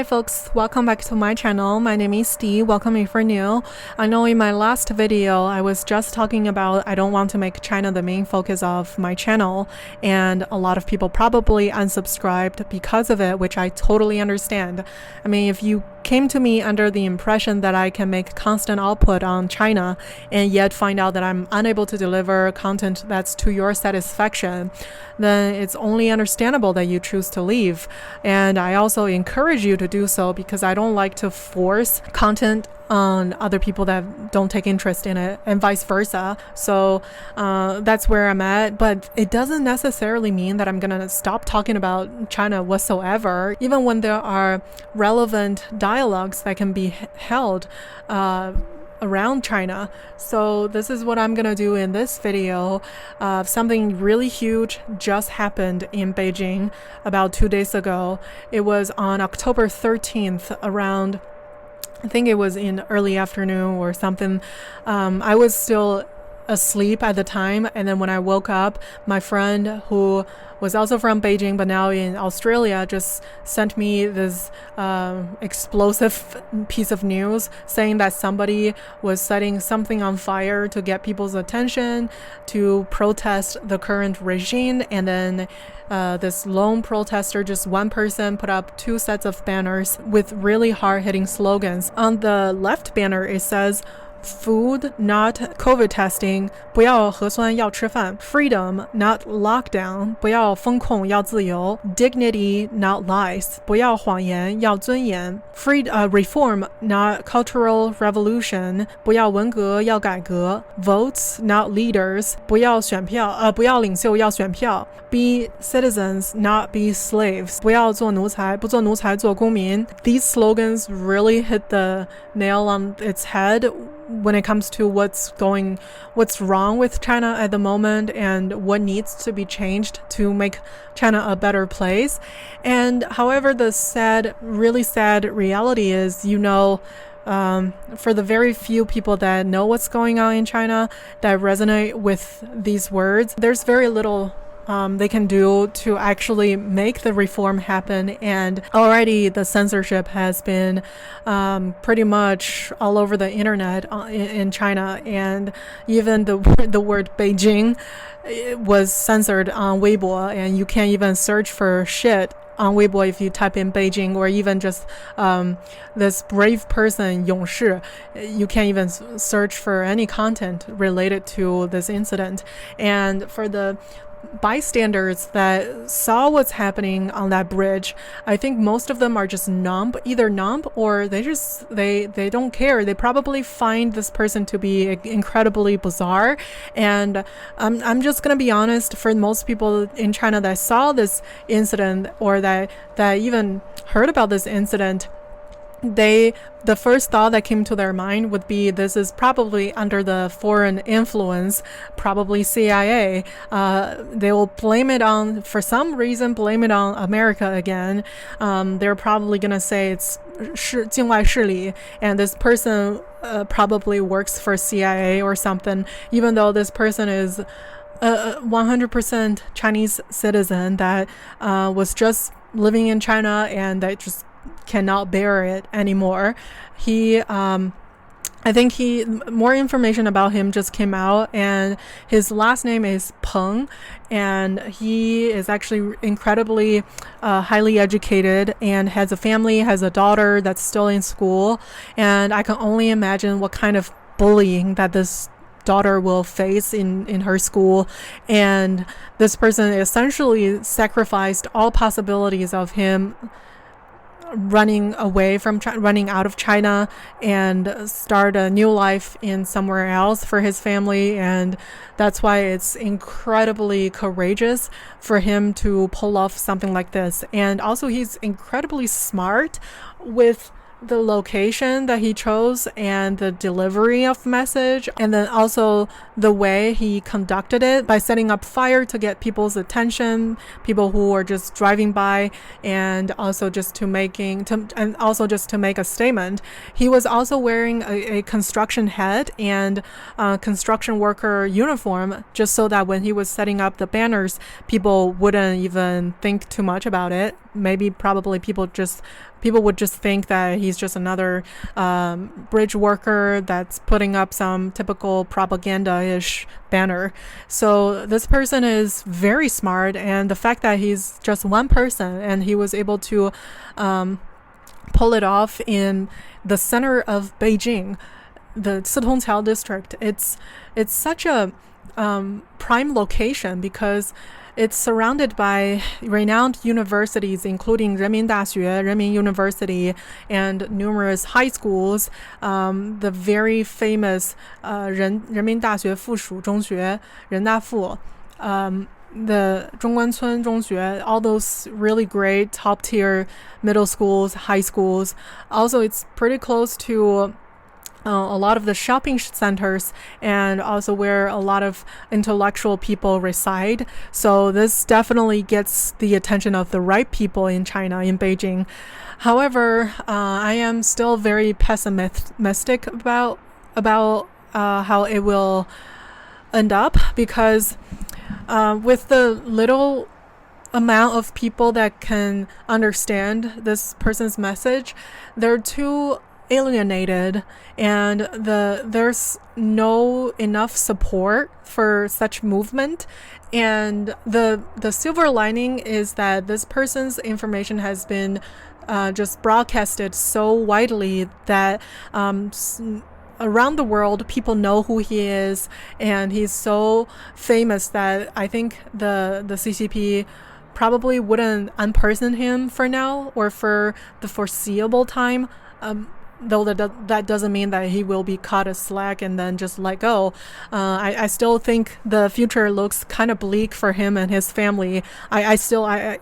Hi folks, welcome back to my channel. My name is Steve. Welcome if you're new. I know in my last video I was just talking about I don't want to make China the main focus of my channel, and a lot of people probably unsubscribed because of it, which I totally understand. I mean, if you came to me under the impression that I can make constant output on China and yet find out that I'm unable to deliver content that's to your satisfaction, then it's only understandable that you choose to leave. And I also encourage you to do so because I don't like to force content on other people that don't take interest in it, and vice versa. So that's where I'm at, but it doesn't necessarily mean that I'm gonna stop talking about China whatsoever, even when there are relevant dialogues that can be held around China. So this is what I'm gonna do in this video. Something really huge just happened in Beijing about 2 days ago. It was on October 13th around, I think it was in early afternoon or something. I was still asleep at the time, and then when I woke up, my friend who was also from Beijing but now in Australia just sent me this explosive piece of news saying that somebody was setting something on fire to get people's attention to protest the current regime, and then this lone protester, just one person, put up 2 sets of banners with really hard-hitting slogans. On the left banner it says "Food, not COVID testing, 不要核酸要吃饭. Freedom, not lockdown, 不要封控要自由. Dignity, not lies, 不要谎言要尊严. Reform, not cultural revolution, 不要文革要改革. Votes, not leaders, 不要领袖要选票. Be citizens, not be slaves, 不要做奴才，不做奴才做公民. These slogans really hit the nail on its head when it comes to what's wrong with China at the moment and what needs to be changed to make China a better place. And however, the really sad reality is, for the very few people that know what's going on in China, that resonate with these words, there's very little they can do to actually make the reform happen. And already the censorship has been pretty much all over the internet in China, and even the word Beijing was censored on Weibo, and you can't even search for shit on Weibo if you type in Beijing, or even just this brave person, 勇士. You can't even search for any content related to this incident. And for the bystanders that saw what's happening on that bridge, I think most of them are just either numb or they don't care. They probably find this person to be incredibly bizarre. And I'm just gonna be honest, for most people in China that saw this incident or that even heard about this incident, the first thought that came to their mind would be this is probably under the foreign influence, probably CIA. They will for some reason blame it on America again. They're probably gonna say it's 境外势力, and this person probably works for CIA or something, even though this person is a 100% Chinese citizen that was just living in China and that just cannot bear it anymore. I think more information about him just came out, and his last name is Peng, and he is actually incredibly highly educated and has a family, has a daughter that's still in school, and I can only imagine what kind of bullying that this daughter will face in her school. And this person essentially sacrificed all possibilities of him running out of China and start a new life in somewhere else for his family. And that's why it's incredibly courageous for him to pull off something like this. And also he's incredibly smart with the location that he chose and the delivery of message, and then also the way he conducted it by setting up fire to get people's attention, people who are just driving by, and also just to make a statement. He was also wearing a construction hat and construction worker uniform, just so that when he was setting up the banners, people wouldn't even think too much about it. maybe probably people would just think that he's just another bridge worker that's putting up some typical propaganda-ish banner. So this person is very smart, and the fact that he's just one person and he was able to pull it off in the center of Beijing, the Sitong qiao district, it's such a prime location because it's surrounded by renowned universities, including Renmin Daxue, Renmin University, and numerous high schools. The very famous Renmin Daxue 附属中学, 人大附, the 中关村中学, all those really great top-tier middle schools, high schools. Also, it's pretty close to a lot of the shopping centers, and also where a lot of intellectual people reside. So this definitely gets the attention of the right people in China, in Beijing. However, I am still very pessimistic about how it will end up, because with the little amount of people that can understand this person's message, they're too alienated, and there's no enough support for such movement. And the silver lining is that this person's information has been just broadcasted so widely that around the world people know who he is, and he's so famous that I think the CCP probably wouldn't unperson him for now or for the foreseeable time. Though that doesn't mean that he will be caught as slack and then just let go. I still think the future looks kind of bleak for him and his family. I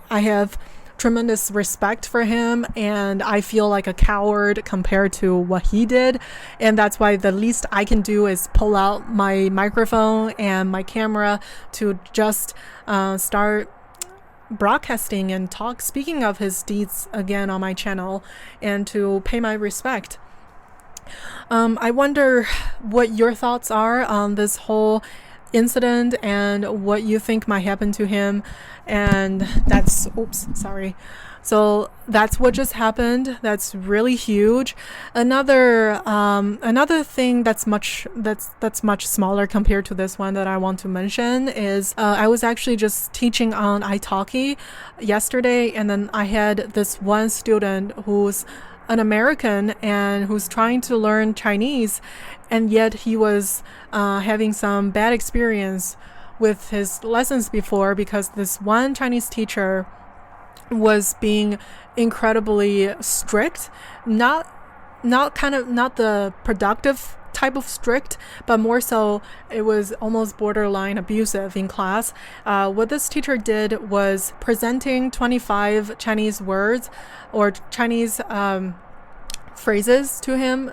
have tremendous respect for him, and I feel like a coward compared to what he did. And that's why the least I can do is pull out my microphone and my camera to just start broadcasting and speaking of his deeds again on my channel, and to pay my respect. I wonder what your thoughts are on this whole incident and what you think might happen to him. And so that's what just happened. That's really huge. Another thing that's much smaller compared to this one that I want to mention is I was actually just teaching on italki yesterday, and then I had this one student who's an American and who's trying to learn Chinese, and yet he was having some bad experience with his lessons before, because this one Chinese teacher was being incredibly strict, not the productive type of strict, but more so it was almost borderline abusive in class. What this teacher did was presenting 25 Chinese words or Chinese phrases to him,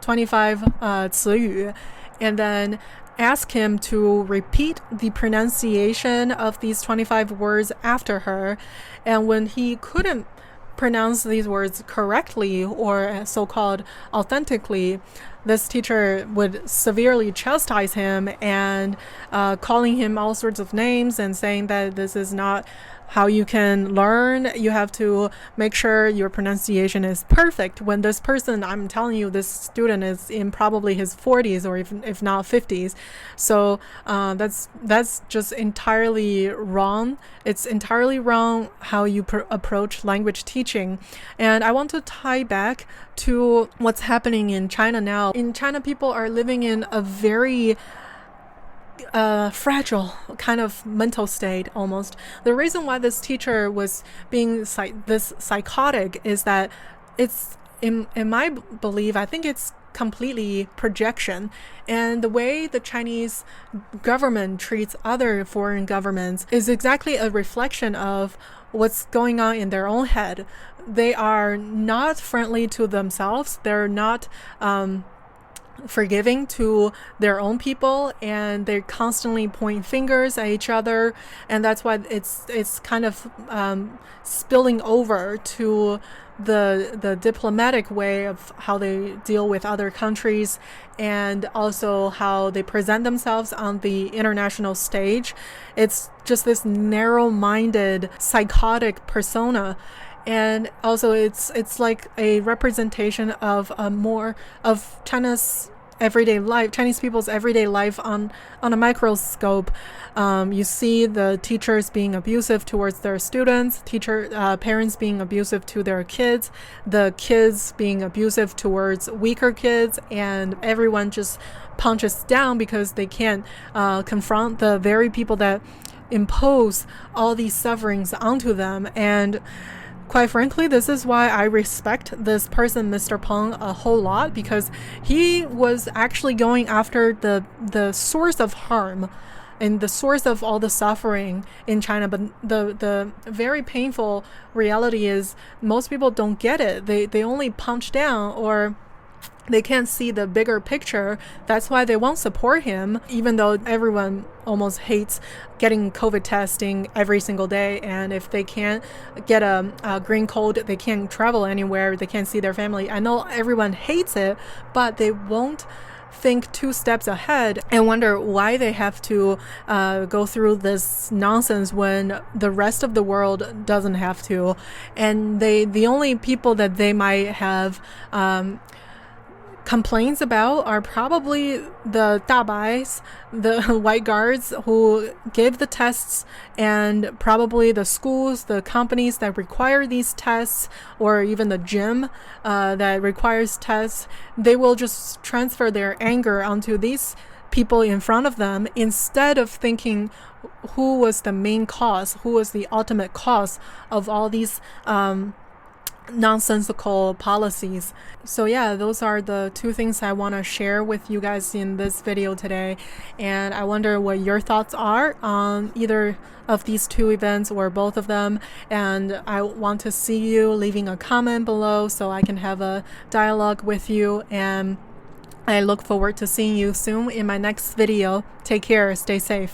25 词语, and then ask him to repeat the pronunciation of these 25 words after her. And when he couldn't pronounce these words correctly or so-called authentically, this teacher would severely chastise him and calling him all sorts of names and saying that this is not how you can learn. You have to make sure your pronunciation is perfect. When this person, I'm telling you, this student is in probably his 40s or if not 50s. So that's just entirely wrong. It's entirely wrong how you approach language teaching. And I want to tie back to what's happening in China now. In China, people are living in a very fragile kind of mental state almost. The reason why this teacher was being this psychotic is that it's, in my belief, I think it's completely projection. And the way the Chinese government treats other foreign governments is exactly a reflection of what's going on in their own head. They are not friendly to themselves. They're not forgiving to their own people, and they constantly point fingers at each other, and that's why it's kind of spilling over to the diplomatic way of how they deal with other countries, and also how they present themselves on the international stage. It's just this narrow-minded, psychotic persona. And also it's like a representation of more of China's everyday life, Chinese people's everyday life on a microscope. You see the teachers being abusive towards their students, parents being abusive to their kids, the kids being abusive towards weaker kids, and everyone just punches down because they can't confront the very people that impose all these sufferings onto them. And quite frankly, this is why I respect this person, Mr. Peng, a whole lot, because he was actually going after the source of harm and the source of all the suffering in China. But the very painful reality is most people don't get it. They only punch down, or they can't see the bigger picture. That's why they won't support him, even though everyone almost hates getting COVID testing every single day. And if they can't get a green code, they can't travel anywhere, they can't see their family. I know everyone hates it, but they won't think 2 steps ahead and wonder why they have to go through this nonsense when the rest of the world doesn't have to. And the only people that they might have complaints about are probably the dabais, the white guards who give the tests, and probably the schools, the companies that require these tests, or even the gym that requires tests. They will just transfer their anger onto these people in front of them instead of thinking who was the main cause, who was the ultimate cause of all these nonsensical policies. So yeah, those are the 2 things I want to share with you guys in this video today, and I wonder what your thoughts are on either of these 2 events or both of them. And I want to see you leaving a comment below so I can have a dialogue with you, and I look forward to seeing you soon in my next video. Take care, stay safe.